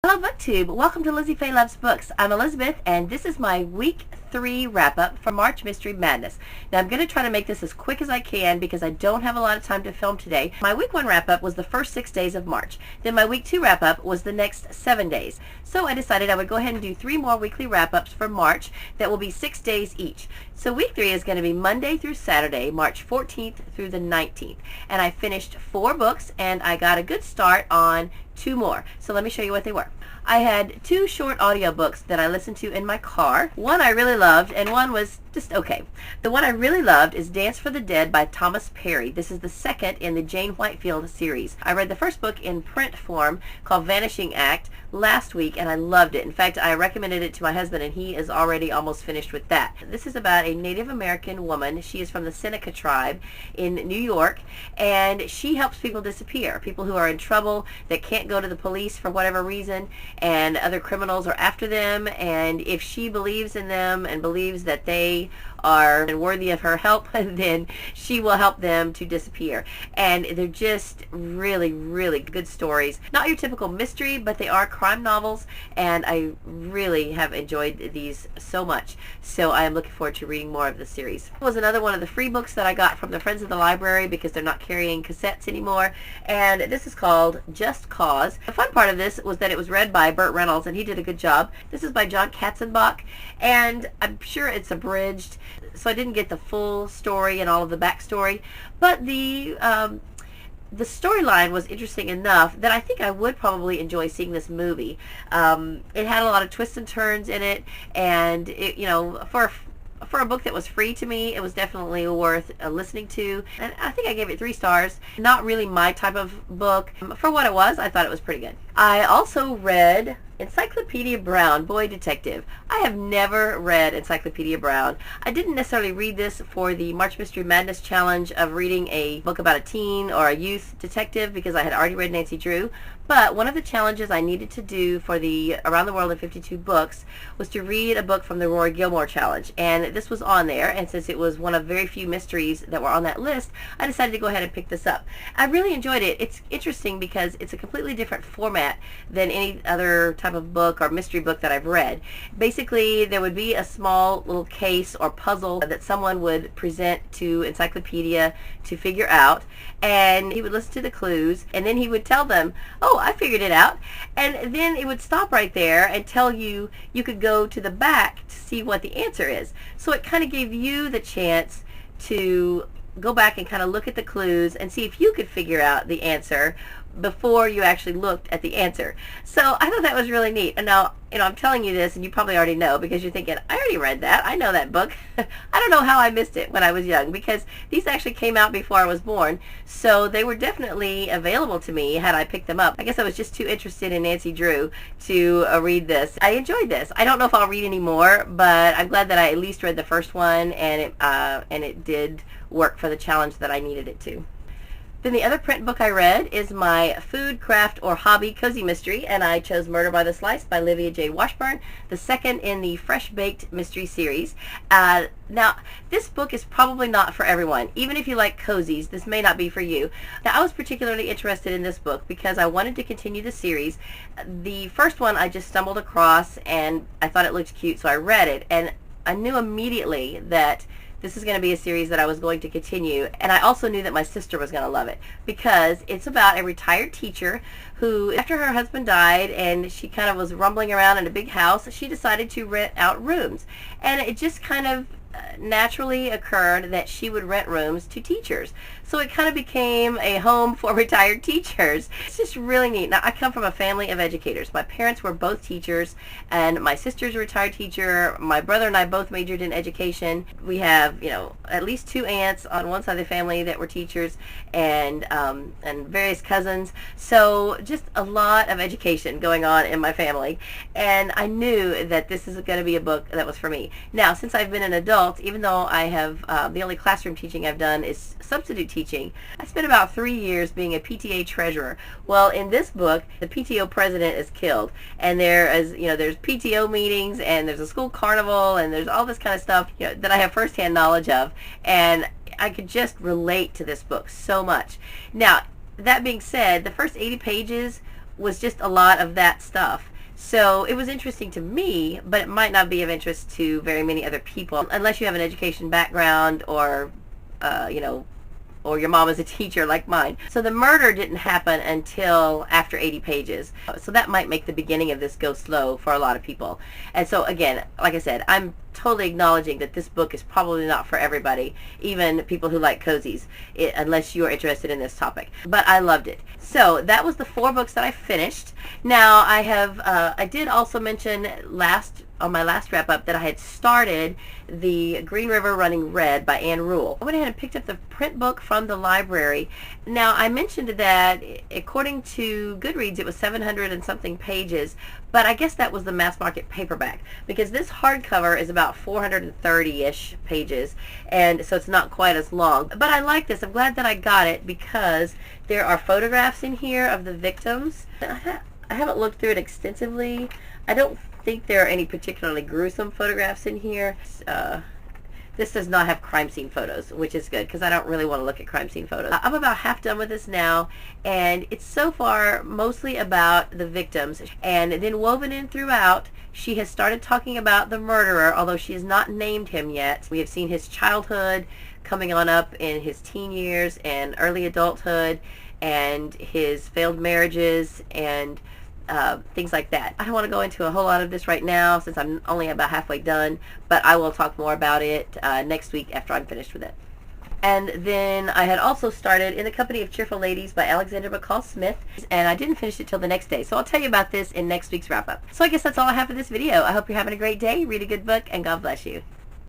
Hello BookTube, welcome to Lizzie Faye Loves Books. I'm Elizabeth and this is my week 3 wrap-up for March Mystery Madness. Now I'm going to try to make this as quick as I can because I don't have a lot of time to film today. My week 1 wrap-up was the first 6 days of March. Then my week 2 wrap-up was the next 7 days. So I decided I would go ahead and do 3 more weekly wrap-ups for March that will be 6 days each. So week 3 is going to be Monday through Saturday, March 14th through the 19th. And I finished 4 books and I got a good start on 2 more. So let me show you what they were. I had 2 short audiobooks that I listened to in my car. One I really loved and one was just okay. The one I really loved is Dance for the Dead by Thomas Perry. This is the second in the Jane Whitefield series. I read the first book in print form called Vanishing Act last week and I loved it. In fact, I recommended it to my husband and he is already almost finished with that. This is about a Native American woman. She is from the Seneca tribe in New York and she helps people disappear. People who are in trouble that can't go to the police for whatever reason and other criminals are after them, and if she believes in them and believes that they are worthy of her help, then she will help them to disappear. And they're just really, really good stories. Not your typical mystery, but they are crime novels, and I really have enjoyed these so much. So I am looking forward to reading more of the series. It was another one of the free books that I got from the Friends of the Library because they're not carrying cassettes anymore, and this is called Just Cause. The fun part of this was that it was read by Burt Reynolds, and he did a good job. This is by John Katzenbach, and I'm sure it's abridged, so I didn't get the full story and all of the backstory, but the storyline was interesting enough that I think I would probably enjoy seeing this movie. It had a lot of twists and turns in it, and it, for a book that was free to me, it was definitely worth listening to. And I think I gave it 3 stars. Not really my type of book. For what it was, I thought it was pretty good. I also read Encyclopedia Brown, Boy Detective. I have never read Encyclopedia Brown. I didn't necessarily read this for the March Mystery Madness challenge of reading a book about a teen or a youth detective because I had already read Nancy Drew. But one of the challenges I needed to do for the Around the World in 52 Books was to read a book from the Rory Gilmore Challenge. And this was on there, and since it was one of very few mysteries that were on that list, I decided to go ahead and pick this up. I really enjoyed it. It's interesting because it's a completely different format than any other type of book or mystery book that I've read. Basically, there would be a small little case or puzzle that someone would present to Encyclopedia to figure out, and he would listen to the clues, and then he would tell them, oh, I figured it out, and then it would stop right there and tell you you could go to the back to see what the answer is. So it kind of gave you the chance to go back and kind of look at the clues and see if you could figure out the answer before you actually looked at the answer. So I thought that was really neat. And now, I'm telling you this and you probably already know because you're thinking, I already read that. I know that book. I don't know how I missed it when I was young because these actually came out before I was born. So they were definitely available to me had I picked them up. I guess I was just too interested in Nancy Drew to read this. I enjoyed this. I don't know if I'll read any more, but I'm glad that I at least read the first one and it did work for the challenge that I needed it to. Then the other print book I read is my food, craft, or hobby cozy mystery, and I chose Murder by the Slice by Livia J. Washburn, the second in the Fresh Baked mystery series. Now, this book is probably not for everyone. Even if you like cozies, this may not be for you. Now, I was particularly interested in this book because I wanted to continue the series. The first one I just stumbled across, and I thought it looked cute, so I read it, and I knew immediately that this is going to be a series that I was going to continue, and I also knew that my sister was going to love it because it's about a retired teacher who, after her husband died and she kind of was rumbling around in a big house, she decided to rent out rooms. And it just kind of naturally occurred that she would rent rooms to teachers. So it kind of became a home for retired teachers. It's just really neat. Now, I come from a family of educators. My parents were both teachers, and my sister's a retired teacher. My brother and I both majored in education. We have, at least 2 aunts on one side of the family that were teachers, and various cousins. So just a lot of education going on in my family. And I knew that this is going to be a book that was for me. Now, since I've been an adult, even though I have the only classroom teaching I've done is substitute teaching, I spent about 3 years being a PTA treasurer. Well, in this book, the PTO president is killed, and there's PTO meetings, and there's a school carnival, and there's all this kind of stuff that I have firsthand knowledge of, and I could just relate to this book so much. Now, that being said, the first 80 pages was just a lot of that stuff. So it was interesting to me, but it might not be of interest to very many other people unless you have an education background or, you know, or your mom is a teacher like mine. So the murder didn't happen until after 80 pages. So that might make the beginning of this go slow for a lot of people. And so again, like I said, I'm totally acknowledging that this book is probably not for everybody, even people who like cozies, unless you're interested in this topic. But I loved it. So that was the 4 books that I finished. Now I did also mention on my last wrap up that I had started the Green River Running Red by Anne Rule. I went ahead and picked up the print book from the library. Now I mentioned that according to Goodreads it was 700 and something pages, but I guess that was the mass market paperback, because this hardcover is about 430-ish pages, and so it's not quite as long. But I like this. I'm glad that I got it because there are photographs in here of the victims. I haven't looked through it extensively. I don't think there are any particularly gruesome photographs in here. This does not have crime scene photos, which is good because I don't really want to look at crime scene photos. I'm about half done with this now, and it's so far mostly about the victims, and then woven in throughout she has started talking about the murderer, although she has not named him yet. We have seen his childhood coming on up in his teen years and early adulthood, and his failed marriages and things like that. I don't want to go into a whole lot of this right now since I'm only about halfway done, but I will talk more about it next week after I'm finished with it. And then I had also started In the Company of Cheerful Ladies by Alexander McCall Smith, and I didn't finish it till the next day, so I'll tell you about this in next week's wrap-up. So I guess that's all I have for this video. I hope you're having a great day, read a good book, and God bless you.